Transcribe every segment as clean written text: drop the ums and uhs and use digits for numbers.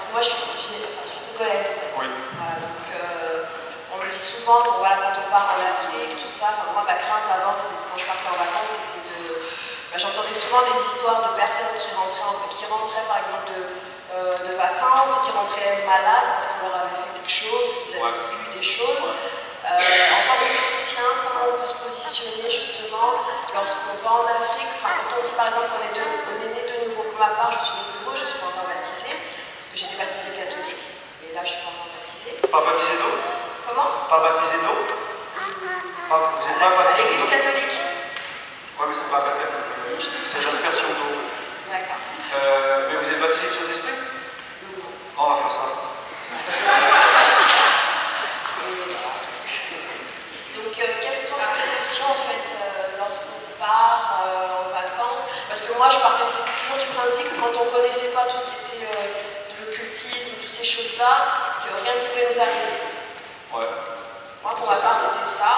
que moi je suis togolaise. Oui. Voilà, donc on me dit souvent, bon, voilà, quand on part en Afrique, tout ça, moi ma crainte avant, quand je partais en vacances, c'était de... j'entendais souvent des histoires de personnes qui rentraient par exemple de vacances et qui rentraient malades parce qu'on leur avait fait quelque chose, ou qu'ils avaient bu des choses. En tant que chrétien, comment on peut se positionner justement lorsqu'on va en Afrique, quand on dit par exemple qu'on est né de nouveau, pour ma part je suis né de nouveau, je suis pas encore baptisée, parce que j'étais baptisée catholique, mais là je suis pas encore baptisée. Pas baptisé d'eau? Comment? Pas baptisé d'eau? Vous n'êtes pas baptisé d'eau? À l'église catholique? Oui, mais c'est pas baptême, c'est l'aspersion d'eau. D'accord. Mais vous êtes baptisé sur l'esprit? On va faire ça. Donc, quelles sont les précautions en fait lorsqu'on part en vacances? Parce que moi, je partais toujours du principe que quand on ne connaissait pas tout ce qui était l'occultisme, toutes ces choses-là, que rien ne pouvait nous arriver. Ouais. Moi, pour ma part, c'était ça.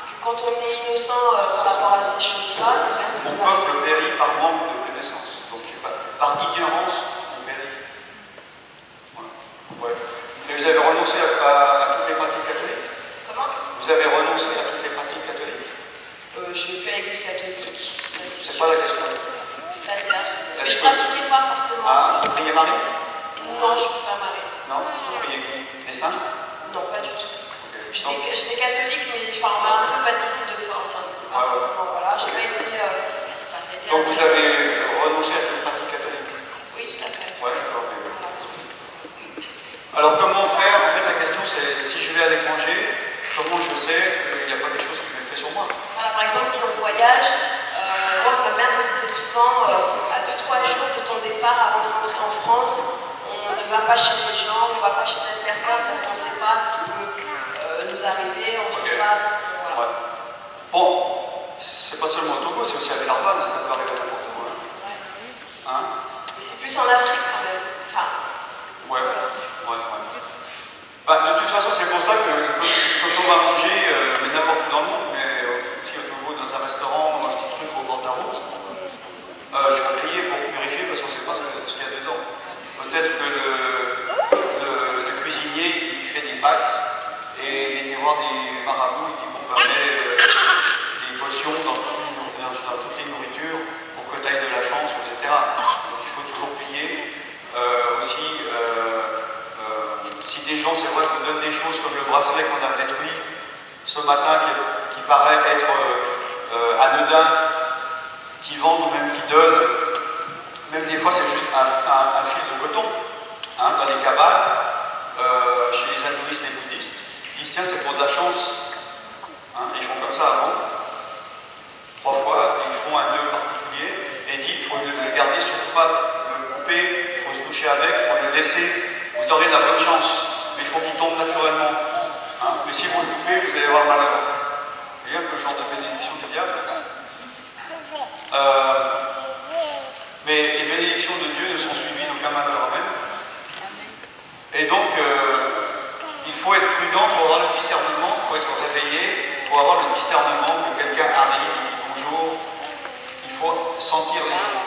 Que quand on est innocent par rapport à ces choses-là, que rien ne nous arrive. Mon peuple périt par manque de connaissances. Donc, par ignorance, on périt. Ouais. Et vous avez renoncé à toutes les pratiques catholiques? Comment? Vous avez renoncé à toutes les pratiques catholiques? Je ne vais plus à l'église catholique. C'est pas la question. C'est-à-dire? Mais je ne pratiquais pas forcément. Ah, vous priez Marie? Non, je ne prie pas Marie. Non? Vous priez qui? Les saints? Non, pas du tout. Okay. J'étais catholique, mais on m'a un peu baptisé de force. Hein, c'était pas vraiment, voilà, j'ai pas été... ça a été. Donc vous avez renoncé à toute pratique catholique? Oui, tout à fait. Ouais, d'accord. Alors comment faire? En fait, la question c'est, si je vais à l'étranger, comment je sais qu'il n'y a pas quelque chose qui me fait sur moi? Voilà, par exemple, si on voyage, moi, ma mère me disait souvent, à 2-3 jours de ton départ avant de rentrer en France, on ne va pas chez les gens, on ne va pas chez telle personne parce qu'on ne sait pas ce qui peut nous arriver, on ne sait pas ce que... Voilà. Ouais. Bon, c'est pas seulement au Togo, c'est aussi à Villeurbanne, ça peut arriver n'importe où. Ouais. Hein? Mais c'est plus en Afrique quand même. Enfin, ouais. Bah, de toute façon, c'est pour ça que quand on va manger, mais n'importe où dans le monde, mais aussi au Togo, dans un restaurant, ou un petit truc au bord de la route, je vais prier pour vérifier parce qu'on ne sait pas ce qu'il y a dedans. Peut-être que le cuisinier, il fait des pâtes et il était voir des marabouts, il dit bon, ben, met des potions dans toutes les nourritures pour que tu ailles de la chance, etc. Donc il faut toujours prier. Aussi, si des gens, c'est vrai, vous donnent des choses comme le bracelet qu'on a détruit ce matin, qui paraît être anodin, qui vendent ou même qui donnent, même des fois c'est juste un fil de coton, hein, dans les cabanes, chez les hindouistes et les bouddhistes, ils disent tiens c'est pour de la chance, hein, ils font comme ça avant, 3 fois, ils font un nœud particulier, et ils disent il faut le garder, surtout pas le couper, il faut se toucher avec, il faut le laisser, vous aurez de la bonne chance, mais il faut qu'il tombe naturellement, hein, mais si vous le coupez, vous allez avoir malheur. Vous voyez un peu le genre de bénédiction du diable. Mais les bénédictions de Dieu ne sont suivies d'aucun malheur même. Et donc, il faut être prudent, il faut avoir le discernement, il faut être réveillé, il faut avoir le discernement que quelqu'un arrive, il dit bonjour. Il faut sentir les gens.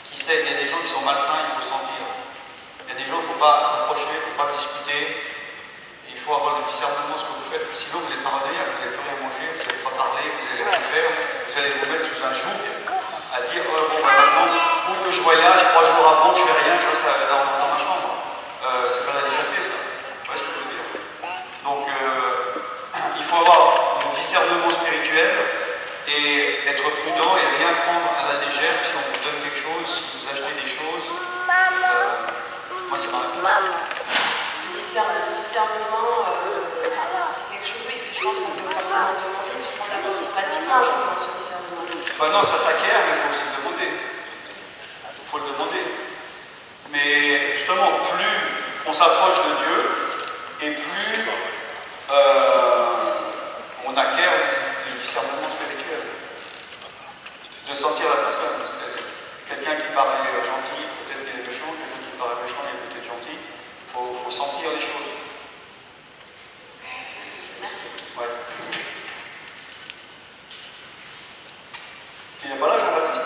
Qui sait, il y a des gens qui sont malsains, il faut sentir. Il y a des gens, il ne faut pas s'approcher, il ne faut pas discuter. Il faut avoir le discernement de ce que vous faites, sinon vous êtes paranoïaque, vous n'allez plus rien manger, vous n'allez pas parler, vous n'allez rien faire, vous allez vous mettre sous un joug à dire bon, maintenant, pour que je voyage 3 jours avant, je fais rien, je reste dans ma chambre. C'est pas la légèreté, ça. Vous voyez ce que je veux dire? Donc, il faut avoir un discernement spirituel et être prudent et rien prendre à la légère si on vous donne quelque chose, si vous achetez des choses. Moi, c'est ma réponse. Le discernement, c'est quelque chose, oui, je pense qu'on peut forcément demander, puisqu'on l'a pas pratiquement, je pense, ce discernement. Ben non, ça s'acquiert, mais il faut aussi le demander. Il faut le demander. Mais justement, plus on s'approche de Dieu, et plus on acquiert le discernement spirituel. De sentir la personne. Parce que quelqu'un qui paraît gentil, peut-être qu'il est méchant, quelqu'un qui paraît méchant, il est peut-être gentil. Il faut sentir les choses. Merci. Ouais. Il n'est pas là, Jean-Baptiste.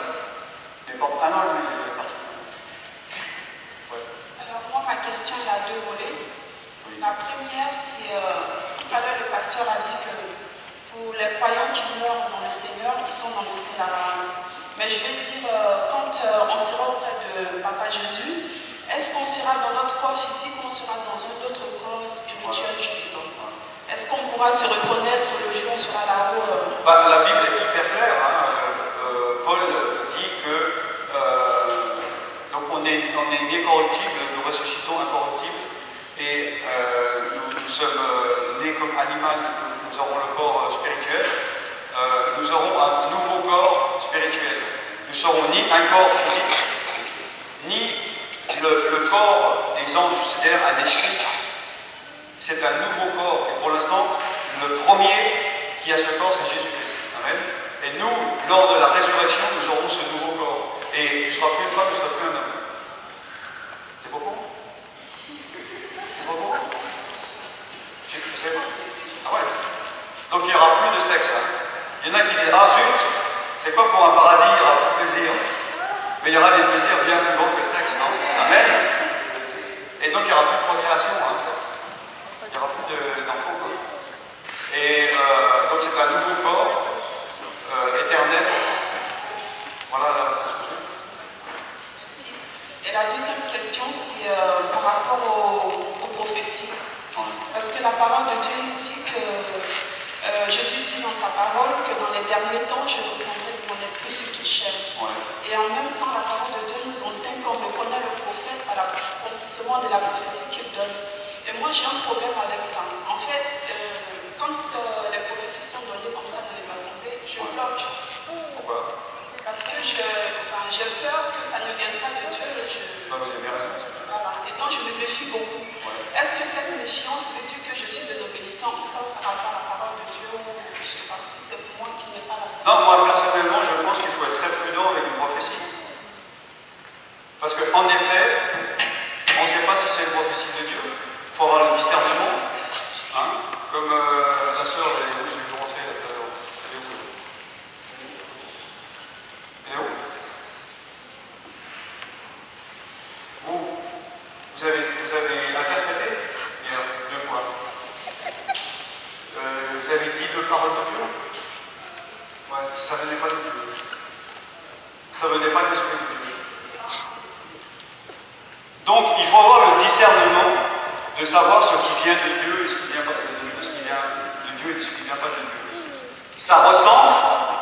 Il n'est pas... Ah non, lui, il est parti. Ouais. Alors moi, ma question elle a deux volets. La première, c'est tout à l'heure le pasteur a dit que pour les croyants qui meurent dans le Seigneur, ils sont dans le ciel là-bas. Mais je vais dire, quand on sera auprès de Papa Jésus, est-ce qu'on sera dans notre corps physique ou on sera dans un autre corps spirituel, je ne sais pas. Est-ce qu'on pourra se reconnaître le jour où on sera là-haut La Bible est hyper claire. Paul dit que donc on est né corruptible, nous ressuscitons incorruptible. Et nous sommes nés comme animal, nous aurons le corps spirituel. Nous aurons un nouveau corps spirituel. Nous ne serons ni un corps physique, ni le corps des anges, c'est-à-dire un esprit. C'est un nouveau corps. Et pour l'instant, le premier qui a ce corps, c'est Jésus-Christ. Amen. Et nous, lors de la résurrection, nous aurons ce nouveau corps. Et tu ne seras plus une femme, tu ne seras plus un homme. C'est beaucoup? C'est beaucoup? Ah ouais. Donc il n'y aura plus de sexe. Hein. Il y en a qui disent, ah zut, c'est quoi pour un paradis, il n'y aura plus de plaisir. Mais il y aura des plaisirs bien plus grands que le sexe, non? Amen. Et donc il n'y aura plus de procréation. Hein. Il n'y aura plus d'enfants. Et donc c'est un nouveau corps éternel. Voilà la question. Merci. Et la deuxième question, c'est par rapport aux prophéties. Parce que la parole de Dieu nous dit que Jésus dit dans sa parole que dans les derniers temps, je reprendrai de mon esprit sur toute chair. Ouais. Et en même temps, la parole de Dieu nous enseigne qu'on reconnaît le prophète par l'accomplissement de la prophétie qu'il donne. Et moi, j'ai un problème avec ça. En fait, quand les prophéties sont données comme ça dans les assemblées, je bloque. Pourquoi? Parce que j'ai peur que ça ne vienne pas de Dieu. Vous avez bien raison. Voilà. Et donc, je me méfie beaucoup. Ouais. Est-ce que cette méfiance veut dire que je suis désobéissante par rapport à la parole de Dieu ou je ne sais pas si c'est pour moi qui n'ai pas la sagesse? Non, moi personnellement, je pense qu'il faut être très prudent avec une prophétie. Parce qu'en effet, on ne sait pas si c'est une prophétie de Dieu. Il faut avoir le discernement. Hein? Comme la sœur, je vais vous montrer tout à l'heure. Elle est où? Vous avez interprété hier, 2 fois. Vous avez dit 2 paroles de Dieu. Ouais, ça venait pas de Dieu. Ça venait pas de l'Esprit de Dieu. Donc, il faut avoir le discernement de savoir ce qui vient de Dieu et ce qui vient pas de ce qui vient de Dieu et ce qui vient pas de Dieu. Ça ressemble,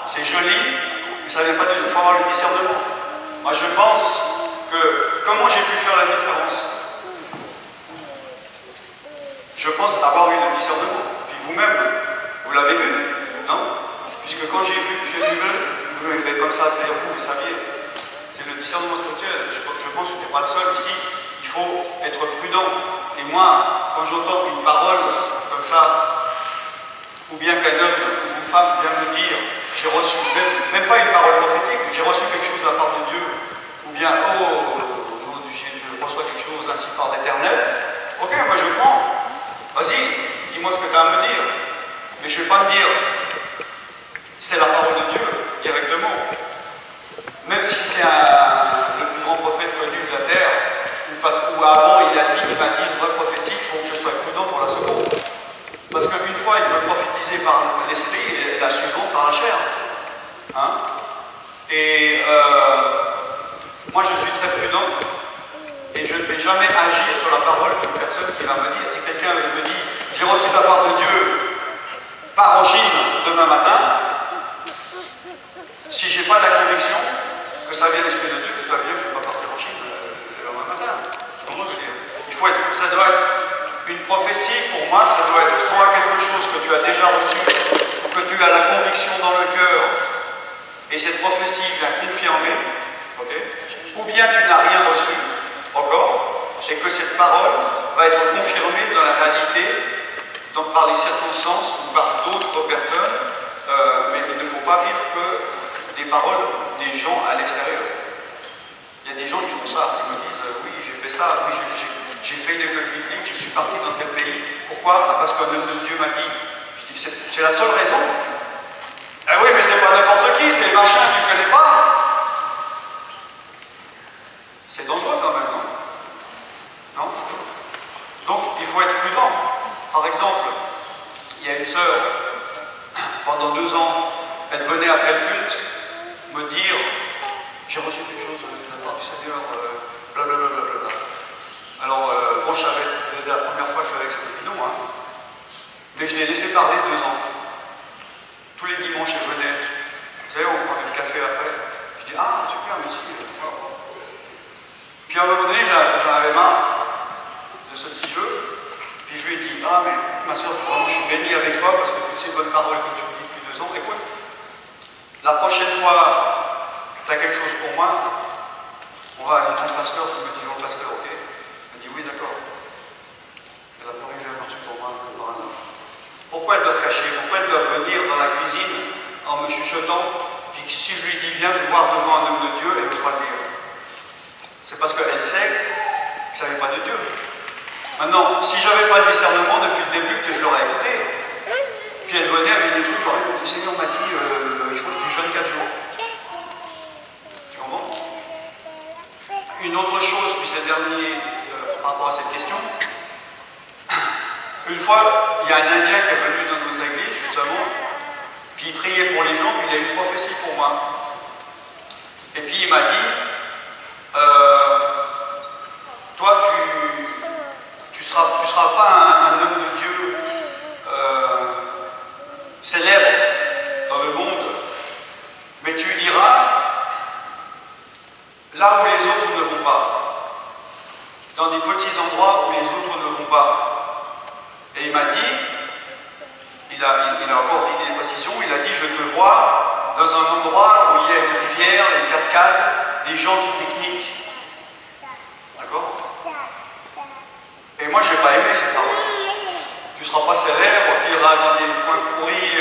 c'est joli, mais ça vient pas de Dieu. Il faut avoir le discernement. Moi, je pense que comment j'ai pu faire la différence? Je pense avoir eu le discernement. Puis vous-même, vous l'avez vu, non? Puisque quand j'ai vu vous l'avez fait comme ça, c'est-à-dire vous saviez. C'est le discernement spirituel. Je pense que je n'étais pas le seul ici. Il faut être prudent. Et moi, quand j'entends une parole comme ça, ou bien qu'un homme ou une femme vient me dire, j'ai reçu, même pas une parole prophétique, j'ai reçu quelque chose de la part de Dieu, ou bien, oh, je reçois quelque chose ainsi par l'Éternel, ok, moi je prends. Vas-y, dis-moi ce que tu as à me dire. Mais je ne vais pas me dire, c'est la parole de Dieu, directement. Même si c'est le plus grand prophète connu de la terre, ou avant il m'a dit une vraie prophétie, il faut que je sois prudent pour la seconde. Parce qu'une fois, il peut prophétiser par l'esprit et la suivante par la chair. Hein? Et moi je suis très prudent. Et je ne vais jamais agir sur la parole d'une personne qui va me dire, si quelqu'un me dit, j'ai reçu de la part de Dieu, pars en Chine demain matin, si je n'ai pas la conviction que ça vient de l'Esprit de Dieu, tout va bien, je ne vais pas partir en Chine demain matin. Comment je veux dire? Ça doit être une prophétie, pour moi, ça doit être soit quelque chose que tu as déjà reçu, ou que tu as la conviction dans le cœur, et cette prophétie vient confirmer, okay? Ou bien tu n'as rien reçu, encore, et que cette parole va être confirmée dans la réalité, par les circonstances ou par d'autres personnes, mais il ne faut pas vivre que des paroles des gens à l'extérieur. Il y a des gens qui font ça, ils me disent oui j'ai fait ça, oui j'ai fait une école biblique, je suis parti dans tel pays. Pourquoi? Parce qu'un homme de Dieu m'a dit. Je dis c'est la seule raison. Ah oui mais c'est pas n'importe qui, c'est les machins que tu ne connais pas. C'est dangereux quand même, non? Non? faut être prudent. Par exemple, il y a une sœur, pendant 2 ans, elle venait après le culte me dire j'ai reçu quelque chose de la part du Seigneur, blablabla. Alors, bon, je savais, la première fois, je savais que c'était bidon, hein. Mais je l'ai laissé parler 2 ans. Tous les dimanches, elle venait. Vous savez, on prenait le café après. Je dis ah, super, merci. Puis à un moment donné, j'en avais marre de ce petit jeu. Puis je lui ai dit ah, mais ma soeur, je suis béni avec toi parce que toutes ces bonnes paroles que tu me dis depuis 2 ans, écoute, la prochaine fois que tu as quelque chose pour moi, on va aller dans le pasteur, je me dis au pasteur, ok. Elle dit oui, d'accord. Elle a plus rien reçu pour moi, comme par hasard. Pourquoi elle doit se cacher? Pourquoi elle doit venir dans la cuisine en me chuchotant? Puis si je lui dis viens voir devant un homme de Dieu, elle n'ose pas le dire. C'est parce qu'elle sait que ça n'est pas de Dieu. Maintenant, si je n'avais pas le discernement depuis le début, que je l'aurais écouté. Puis elle venait avec des trucs, j'aurais dit, le Seigneur m'a dit, il faut que tu jeûnes 4 jours. Tu comprends? Une autre chose, puis c'est dernier par rapport à cette question. Une fois, il y a un Indien qui est venu dans notre église, justement, puis il priait pour les gens, puis il a eu une prophétie pour moi. Et puis il m'a dit, toi, tu seras pas un homme de Dieu célèbre dans le monde, mais tu iras là où les autres ne vont pas, dans des petits endroits où les autres ne vont pas. Et il m'a dit, il a encore dit des précisions, il a dit je te vois dans un endroit où il y a une rivière, une cascade, des gens qui pique-niquent. D'accord? Et moi je n'ai pas aimé ces paroles. Tu ne seras pas célèbre, tu iras dans des coins pourris,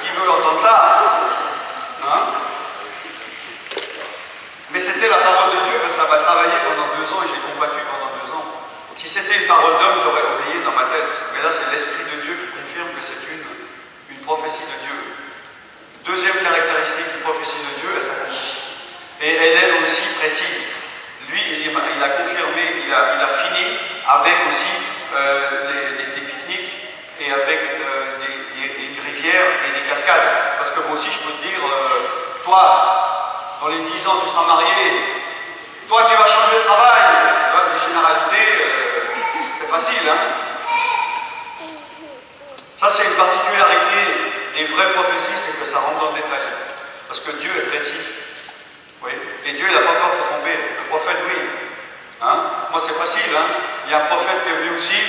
qui veut entendre ça? Hein? Mais c'était la parole de Dieu, mais ça m'a travaillé pendant 2 ans et j'ai combattu pendant 2 ans. Si c'était une parole d'homme, j'aurais oublié dans ma tête. Mais là, c'est l'Esprit de Dieu qui confirme que c'est une prophétie de Dieu. Deuxième caractéristique d'une prophétie de Dieu, elle s'accomplit. Et elle est aussi précise. Lui, il a confirmé, il a fini avec aussi des pique-niques et avec des rivières et des cascades. Parce que moi aussi, je peux te dire, toi, dans les 10 ans, tu seras marié. Toi, tu vas changer de travail. Les généralités, c'est facile, hein? Ça, c'est une particularité des vraies prophéties, c'est que ça rentre dans le détail. Parce que Dieu est précis. Oui. Et Dieu, il n'a pas peur de se tromper. Le prophète, oui. Hein? Moi, c'est facile, hein? Il y a un prophète qui est venu aussi,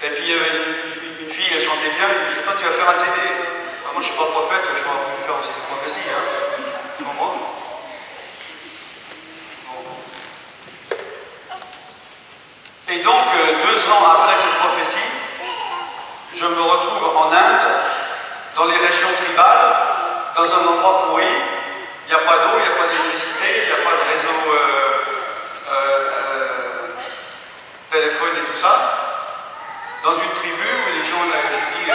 et puis il y avait une fille, elle chantait bien, il dit, toi, tu vas faire un CD. Moi, je ne suis pas prophète, je vais faire aussi cette prophétie, hein? Tu comprends? Et donc, 2 ans après cette prophétie, je me retrouve en Inde, dans les régions tribales, dans un endroit pourri. Il n'y a pas d'eau, il n'y a pas d'électricité, il n'y a pas de réseau téléphone et tout ça. Dans une tribu où les gens, je dis,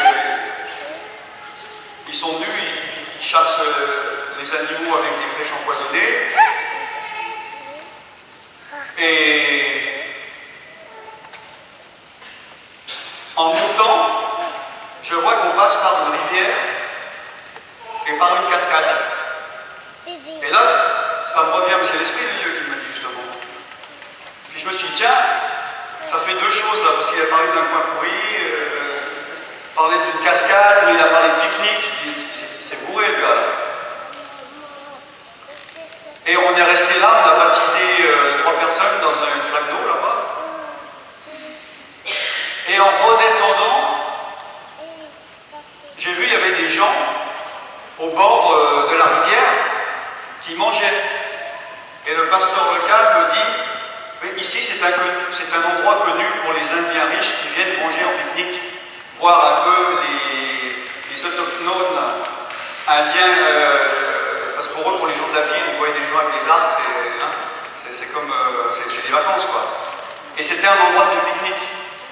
ils sont nus, ils chassent les animaux avec des flèches empoisonnées. Et en montant, je vois qu'on passe par une rivière et par une cascade. Et là, ça me revient, mais c'est l'Esprit de Dieu qui me dit justement. Puis je me suis dit, tiens, ça fait 2 choses là, parce qu'il a parlé d'un coin pourri, parlé d'une cascade, mais il a parlé de pique-nique. Je dis, c'est bourré le gars là. Et on est resté là, on a baptisé 3 personnes dans une flaque d'eau là-bas. Et en redescendant, j'ai vu, il y avait des gens au bord de la rivière qui mangeaient. Et le pasteur local me dit, mais ici c'est un endroit connu pour les Indiens riches qui viennent manger en pique-nique, voir un peu les autochtones indiens, parce que pour eux, pour les gens de la ville, ils voyaient des gens avec des arbres, c'est comme, c'est des vacances quoi. Et c'était un endroit de pique-nique.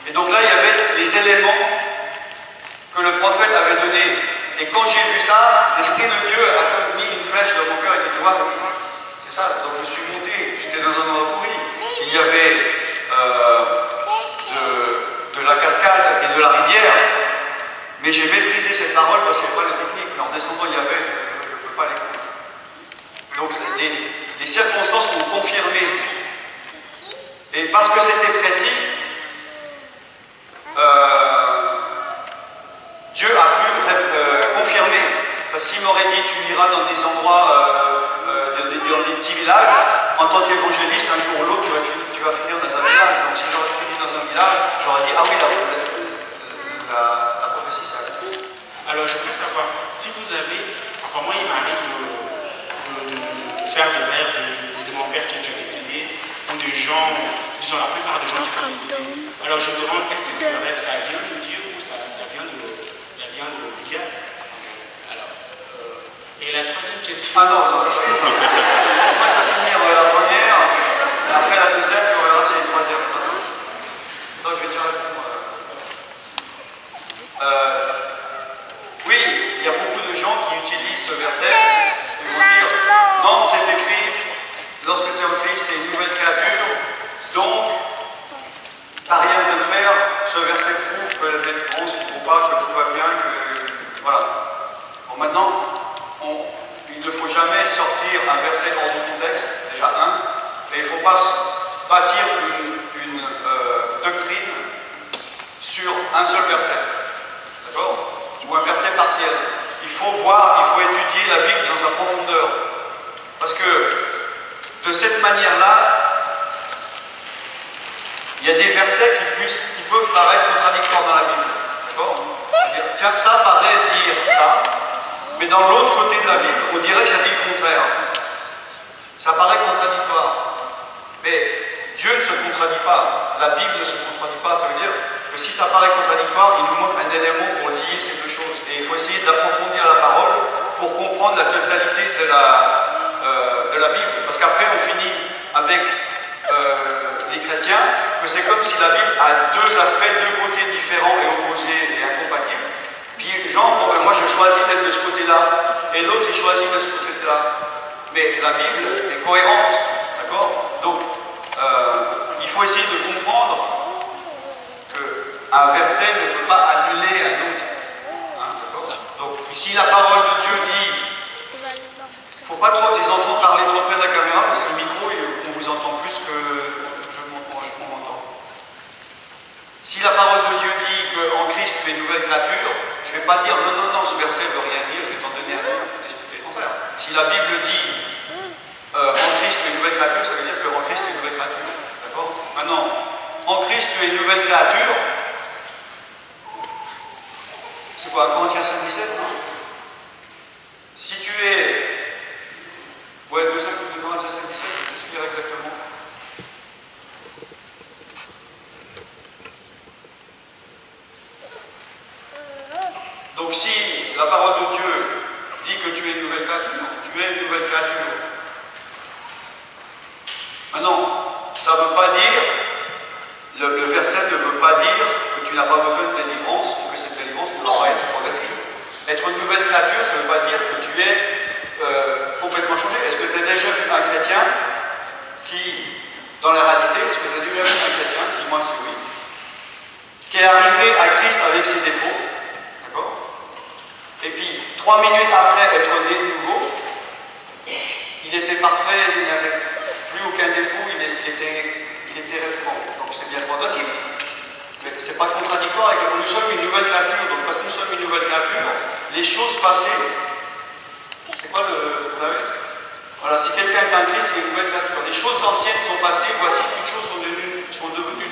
Et donc là, il y avait les éléments que le prophète avait donnés. Et quand j'ai vu ça, l'Esprit de Dieu a mis une flèche dans mon cœur et dit, tu vois, c'est ça. Donc je suis monté, j'étais dans un endroit pourri. Il y avait de iras dans des endroits, dans des petits villages, en tant qu'évangéliste, un jour ou l'autre, tu vas finir dans un village. Donc si j'aurais fini dans un village, j'aurais dit, ah oui, la prophétie, c'est à vous. Alors, je voudrais savoir, si vous avez, enfin moi, il m'arrive de faire des rêves de mon père qui est déjà décédé, ou de gens, disons la plupart des gens qui sont décédés. Alors, je me demande, est-ce que ce rêve, ça vient de Dieu ou ça vient de diable? Alors, et la troisième question... Ah non, non, moi je vais finir la première, et après la deuxième, et on verra si c'est la troisième. Non, je vais déjà répondre. Oui, il y a beaucoup de gens qui utilisent ce verset et vont dire non, c'est écrit, lorsque tu es en Christ, tu es une nouvelle créature, donc tu n'as rien besoin de faire. Ce verset prouve que la délivrance, il ne faut pas, que tout va bien, que. Voilà. Bon, maintenant, il ne faut jamais sortir un verset hors du contexte, déjà un, et il ne faut pas bâtir une doctrine sur un seul verset. D'accord? Ou un verset partiel. Il faut voir, il faut étudier la Bible dans sa profondeur. Parce que de cette manière-là, il y a des versets qui peuvent paraître contradictoires dans la Bible. D'accord? C'est-à-dire, tiens, ça paraît dire ça, mais dans l'autre côté de la Bible, on dirait que ça dit le contraire. Ça paraît contradictoire. Mais Dieu ne se contradit pas. La Bible ne se contradit pas. Ça veut dire que si ça paraît contradictoire, il nous manque un élément pour lier ces deux choses. Et il faut essayer d'approfondir la parole pour comprendre la totalité de la Bible. Parce qu'après, on finit avec les chrétiens, que c'est comme si la Bible a deux aspects, deux côtés différents et opposés et incompatibles. Puis, genre, moi je choisis d'être de ce côté-là, et l'autre il choisit de ce côté-là. Mais la Bible est cohérente, d'accord? Donc, il faut essayer de comprendre qu'un verset ne peut pas annuler un autre. Hein, donc, si la parole de Dieu dit, il ne faut pas trop les enfants parler trop près de la caméra, parce que le micro, on vous entend plus que je m'entends. Si la parole de Dieu dit qu'en Christ tu es une nouvelle créature, je ne vais pas dire non, ce verset ne veut rien dire, je vais t'en donner un autre pour t'expliquer le contraire. Si la Bible dit en Christ tu es une nouvelle créature, ça veut dire qu'en Christ tu es une nouvelle créature. D'accord? Maintenant, en Christ tu es une nouvelle créature, c'est quoi, Corinthiens 5:17, non? Si tu es. Ouais, 2 Corinthiens 5:17, je vais juste lire exactement. Donc si la parole de Dieu dit que tu es une nouvelle créature, tu es une nouvelle créature. Maintenant, ça ne veut pas dire, le verset ne veut pas dire que tu n'as pas besoin de délivrance ou que cette délivrance ne doit pas être progressive. Être une nouvelle créature, ça ne veut pas dire que tu es complètement changé. Est-ce que tu as déjà vu un chrétien qui, dans la réalité, est-ce que tu as déjà vu un chrétien, dis-moi si oui, qui est arrivé à Christ avec ses défauts, d'accord? Et puis, 3 minutes après être né de nouveau, il était parfait, il n'avait plus aucun défaut, il était bon, donc c'est bien progressif. Mais ce n'est pas contradictoire avec que nous sommes une nouvelle créature. Donc parce que nous sommes une nouvelle créature, les choses passées, c'est quoi vous l'avez? Voilà, si quelqu'un est en Christ, il est une nouvelle créature. Les choses anciennes sont passées, voici toutes choses sont devenues